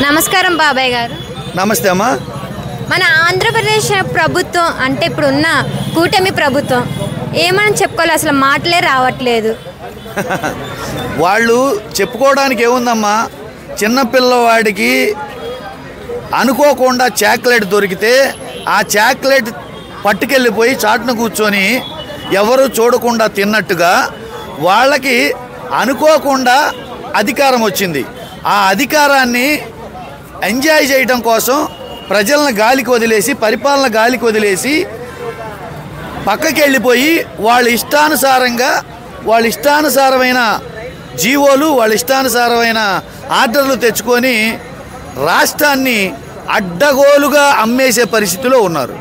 నమస్కారం బాబాయ్ గారు. నమస్తే అమ్మా. మన ఆంధ్రప్రదేశ్ ప్రభుత్వం అంటే ఇప్పుడున్న కూటమి ప్రభుత్వం ఏమని చెప్పుకోవాలి, అసలు మాటలే రావట్లేదు. వాళ్ళు చెప్పుకోవడానికి ఏముందమ్మా, చిన్నపిల్లవాడికి అనుకోకుండా చాక్లెట్ దొరికితే ఆ చాక్లెట్ పట్టుకెళ్ళిపోయి చాటును కూర్చొని ఎవరు చూడకుండా తిన్నట్టుగా వాళ్ళకి అనుకోకుండా అధికారం వచ్చింది. ఆ అధికారాన్ని ఎంజాయ్ చేయడం కోసం ప్రజలను గాలికి వదిలేసి, పరిపాలన గాలికి వదిలేసి పక్కకి వెళ్ళిపోయి వాళ్ళ ఇష్టానుసారమైన జీవోలు, వాళ్ళ ఇష్టానుసారమైన ఆర్డర్లు తెచ్చుకొని రాష్ట్రాన్ని అడ్డగోలుగా అమ్మేసే పరిస్థితిలో ఉన్నారు.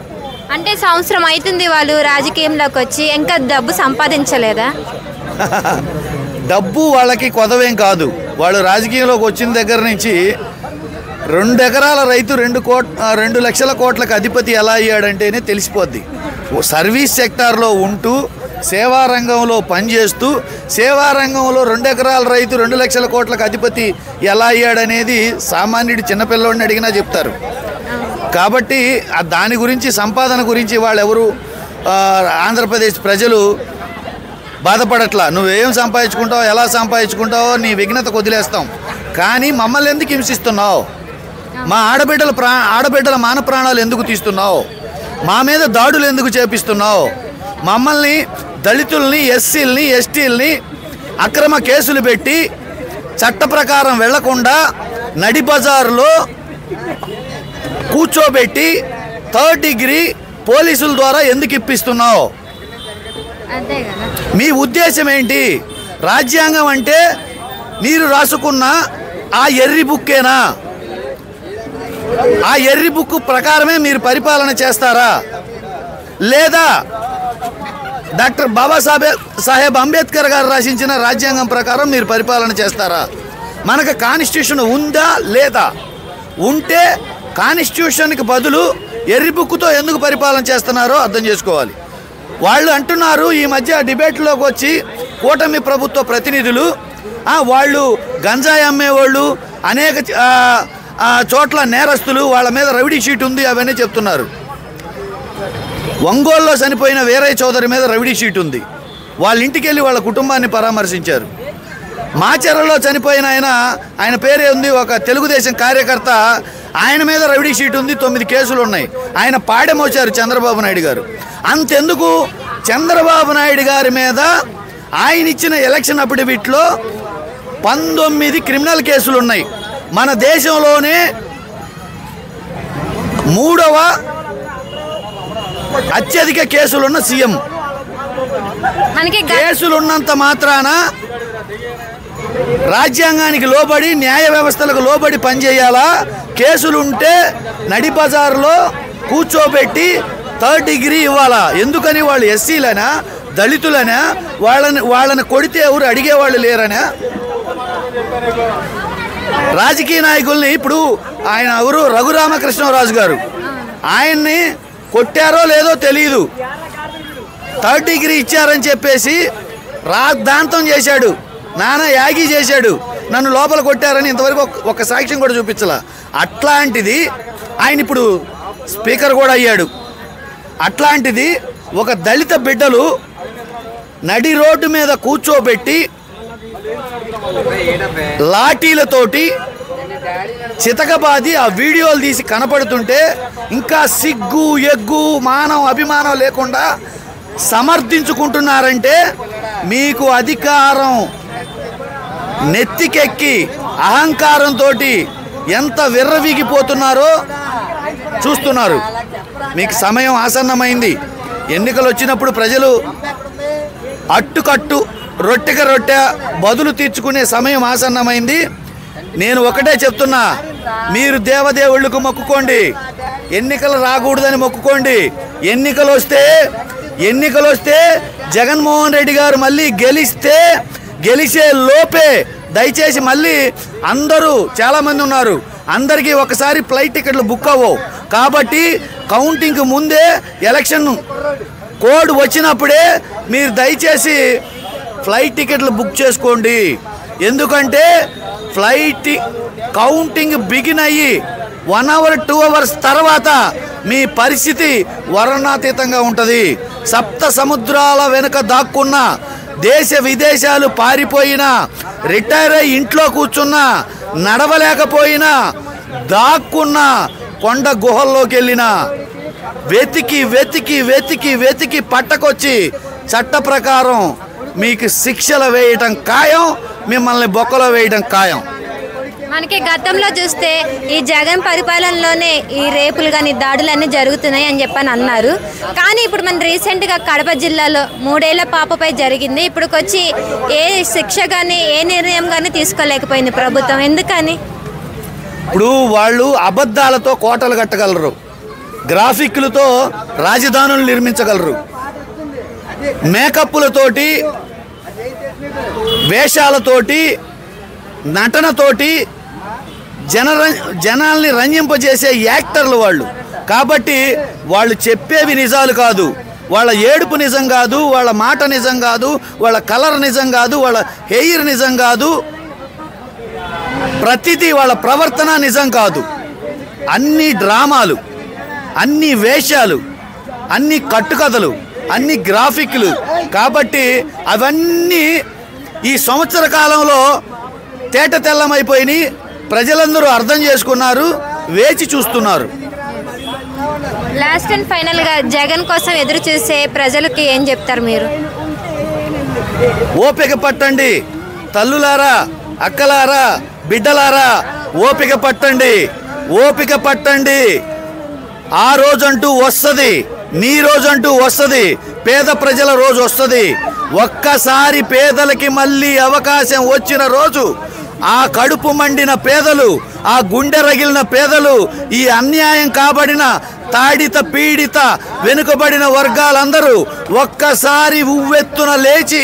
అంటే సంవత్సరం అవుతుంది వాళ్ళు రాజకీయంలోకి వచ్చి, ఇంకా డబ్బు సంపాదించలేదా? డబ్బు వాళ్ళకి కొదవేం కాదు. వాళ్ళు రాజకీయంలోకి వచ్చిన దగ్గర నుంచి 2 ఎకరాల రైతు 2 లక్షల కోట్లకు అధిపతి ఎలా అయ్యాడంటేనే తెలిసిపోద్ది. సర్వీస్ సెక్టార్లో ఉంటూ సేవా రంగంలో పనిచేస్తూ సేవారంగంలో 2 ఎకరాల రైతు 2 లక్షల కోట్లకు అధిపతి ఎలా అయ్యాడనేది సామాన్యుడు చిన్నపిల్లవాడిని అడిగినా చెప్తారు. కాబట్టి దాని గురించి, సంపాదన గురించి వాళ్ళెవరు ఆంధ్రప్రదేశ్ ప్రజలు బాధపడట్లా. నువ్వేం సంపాదించుకుంటావు, ఎలా సంపాదించుకుంటావో నీ విఘ్నత వదిలేస్తాం, కానీ మమ్మల్ని ఎందుకు హింసిస్తున్నావు, మా ఆడబిడ్డల మాన ప్రాణాలు ఎందుకు తీస్తున్నావు, మా మీద దాడులు ఎందుకు చేపిస్తున్నావు, మమ్మల్ని దళితుల్ని, ఎస్సీలని, ఎస్టీలని అక్రమ కేసులు పెట్టి చట్ట ప్రకారం వెళ్లకుండా నడి బజారులో కూర్చోబెట్టి 3rd డిగ్రీ పోలీసుల ద్వారా ఎందుకు ఇప్పిస్తున్నావు? మీ ఉద్దేశం ఏంటి? రాజ్యాంగం అంటే మీరు రాసుకున్న ఆ ఎర్రి బుక్కేనా? ఆ ఎర్రి బుక్ ప్రకారమే మీరు పరిపాలన చేస్తారా, లేదా డాక్టర్ బాబాసాహెబ్ అంబేద్కర్ గారు రాసించిన రాజ్యాంగం ప్రకారం మీరు పరిపాలన చేస్తారా? మనకు కాన్స్టిట్యూషన్ ఉందా లేదా? ఉంటే కాన్స్టిట్యూషన్కి బదులు ఎర్రి బుక్తో ఎందుకు పరిపాలన చేస్తున్నారో అర్థం చేసుకోవాలి. వాళ్ళు అంటున్నారు ఈ మధ్య డిబేట్లోకి వచ్చి కూటమి ప్రభుత్వ ప్రతినిధులు వాళ్ళు గంజాయి అమ్మేవాళ్ళు, అనేక చోట్ల నేరస్తులు, వాళ్ళ మీద రౌడీ షీట్ ఉంది అవన్నీ చెప్తున్నారు. ఒంగోలులో చనిపోయిన వీరయ్య చౌదరి మీద రౌడీ షీట్ ఉంది. వాళ్ళ ఇంటికి వెళ్ళి వాళ్ళ కుటుంబాన్ని పరామర్శించారు. మాచర్లలో చనిపోయిన ఆయన పేరే ఉంది, ఒక తెలుగుదేశం కార్యకర్త, ఆయన మీద రౌడీ షీట్ ఉంది, 9 కేసులు ఉన్నాయి. ఆయన పాడెమోచారు చంద్రబాబు నాయుడు గారు. అంతెందుకు, చంద్రబాబు నాయుడు గారి మీద ఆయన ఇచ్చిన ఎలక్షన్ అఫిడవిట్లో 19 క్రిమినల్ కేసులు ఉన్నాయి. మన దేశంలోనే 3వ అత్యధిక కేసులున్న సీఎం. కేసులున్నంత మాత్రాన రాజ్యాంగానికి లోబడి, న్యాయ వ్యవస్థలకు లోబడి పనిచేయాలా? కేసులుంటే నడి బజార్లో కూర్చోబెట్టి 3rd డిగ్రీ ఇవ్వాలా? ఎందుకని? వాళ్ళు ఎస్సీలనా, దళితులనా? వాళ్ళని కొడితే ఎవరు అడిగేవాళ్ళు లేరనా? రాజకీయ నాయకుల్ని, ఇప్పుడు ఆయన ఎవరు, రఘురామకృష్ణరాజు గారు, ఆయన్ని కొట్టారో లేదో తెలియదు, 3rd డిగ్రీ ఇచ్చారని చెప్పేసి రాద్ధాంతం చేశాడు, నానా యాగి చేశాడు, నన్ను లోపల కొట్టారని ఇంతవరకు ఒక సాక్ష్యం కూడా చూపించాల. అట్లాంటిది ఆయన ఇప్పుడు స్పీకర్ కూడా అయ్యాడు. అట్లాంటిది ఒక దళిత బిడ్డలు నడి రోడ్డు మీద కూర్చోబెట్టి లాఠీలతోటి చితకబాది ఆ వీడియోలు తీసి కనపడుతుంటే ఇంకా సిగ్గు, ఎగ్గు, మానం, అభిమానం లేకుండా సమర్థించుకుంటున్నారంటే మీకు అధికారం నెత్తికెక్కి అహంకారంతో ఎంత విర్రవీగిపోతున్నారో చూస్తున్నారు. మీకు సమయం ఆసన్నమైంది. ఎన్నికలు వచ్చినప్పుడు ప్రజలు అట్టుకట్టు, రొట్టెక రొట్టె బదులు తీర్చుకునే సమయం ఆసన్నమైంది. నేను ఒకటే చెప్తున్నా, మీరు దేవదేవుళ్ళకు మొక్కుకోండి, ఎన్నికలు రాకూడదని మొక్కుకోండి. ఎన్నికలు వస్తే జగన్మోహన్ రెడ్డి గారు మళ్ళీ గెలిచే లోపే దయచేసి మళ్ళీ అందరూ, చాలామంది ఉన్నారు, అందరికీ ఒకసారి ఫ్లైట్ టికెట్లు బుక్ అవ్వవు. కాబట్టి కౌంటింగ్కి ముందే, ఎలక్షన్ కోడ్ వచ్చినప్పుడే మీరు దయచేసి ఫ్లైట్ టికెట్లు బుక్ చేసుకోండి. ఎందుకంటే ఫ్లైట్ కౌంటింగ్ బిగిన్ అయ్యి 1 hour 2 hours తర్వాత మీ పరిస్థితి వర్ణాతీతంగా ఉంటుంది. సప్త సముద్రాల వెనుక దాక్కున్న, దేశ విదేశాలు పారిపోయినా, రిటైర్ అయ్యి ఇంట్లో కూర్చున్నా, నడవలేకపోయినా, దాక్కున్న, కొండ గుహల్లోకి వెళ్ళినా, వెతికి వెతికి వెతికి వెతికి పట్టకొచ్చి చట్ట ప్రకారం మీకు శిక్షలు వేయటం ఖాయం, మిమ్మల్ని బొక్కలో వేయడం ఖాయం. మనకి గతంలో చూస్తే ఈ జగన్ పరిపాలనలోనే ఈ రేపులు కానీ దాడులు అన్నీ జరుగుతున్నాయి అని చెప్పని అన్నారు. కానీ ఇప్పుడు మన రీసెంట్గా కడప జిల్లాలో 3 ఏళ్ల పాపపై జరిగింది. ఇప్పుడుకొచ్చి ఏ శిక్ష కానీ ఏ నిర్ణయం కానీ తీసుకోలేకపోయింది ప్రభుత్వం. ఎందుకని? ఇప్పుడు వాళ్ళు అబద్ధాలతో కోటలు కట్టగలరు, గ్రాఫిక్లతో రాజధానులు నిర్మించగలరు, మేకప్లతోటి, వేషాలతోటి, నటనతోటి జనాల్ని రంజింపజేసే యాక్టర్లు వాళ్ళు. కాబట్టి వాళ్ళు చెప్పేవి నిజాలు కాదు, వాళ్ళ ఏడుపు నిజం కాదు, వాళ్ళ మాట నిజం కాదు, వాళ్ళ కలర్ నిజం కాదు, వాళ్ళ హెయిర్ నిజం కాదు, ప్రతిదీ వాళ్ళ ప్రవర్తన నిజం కాదు. అన్ని డ్రామాలు, అన్ని వేషాలు, అన్ని కట్టుకథలు, అన్ని గ్రాఫిక్లు. కాబట్టి అవన్నీ ఈ సంవత్సర కాలంలో తేట తెల్లమైపోయినాయి. ప్రజలందరూ అర్థం చేసుకున్నారు, వేచి చూస్తున్నారు. లాస్ట్ అండ్ ఫైనల్గా జగన్ కోసం ఎదురు చూసే ప్రజలకి ఏం చెప్తారు మీరు? ఓపిక పట్టండి తల్లులారా, అక్కలారా, బిడ్డలారా, ఓపిక పట్టండి, ఓపిక పట్టండి. ఆ రోజంటూ వస్తుంది, మీ రోజంటూ వస్తుంది, పేద ప్రజల రోజు వస్తుంది. ఒక్కసారి పేదలకి మళ్ళీ అవకాశం వచ్చిన రోజు ఆ కడుపు మండిన పేదలు, ఆ గుండె రగిలిన పేదలు, ఈ అన్యాయం కాబడిన తాడిత పీడిత వెనుకబడిన వర్గాలందరూ ఒక్కసారి ఉవ్వెత్తున లేచి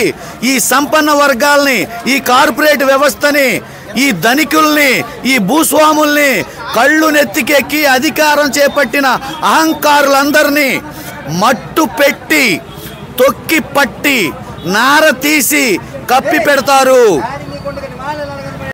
ఈ సంపన్న వర్గాల్ని, ఈ కార్పొరేట్ వ్యవస్థని, ఈ ధనికుల్ని, ఈ భూస్వాముల్ని, కళ్ళు నెత్తికెక్కి అధికారం చేపట్టిన అహంకారులందరినీ మట్టు పెట్టి, తొక్కి పట్టి, నార తీసి కప్పి పెడతారు.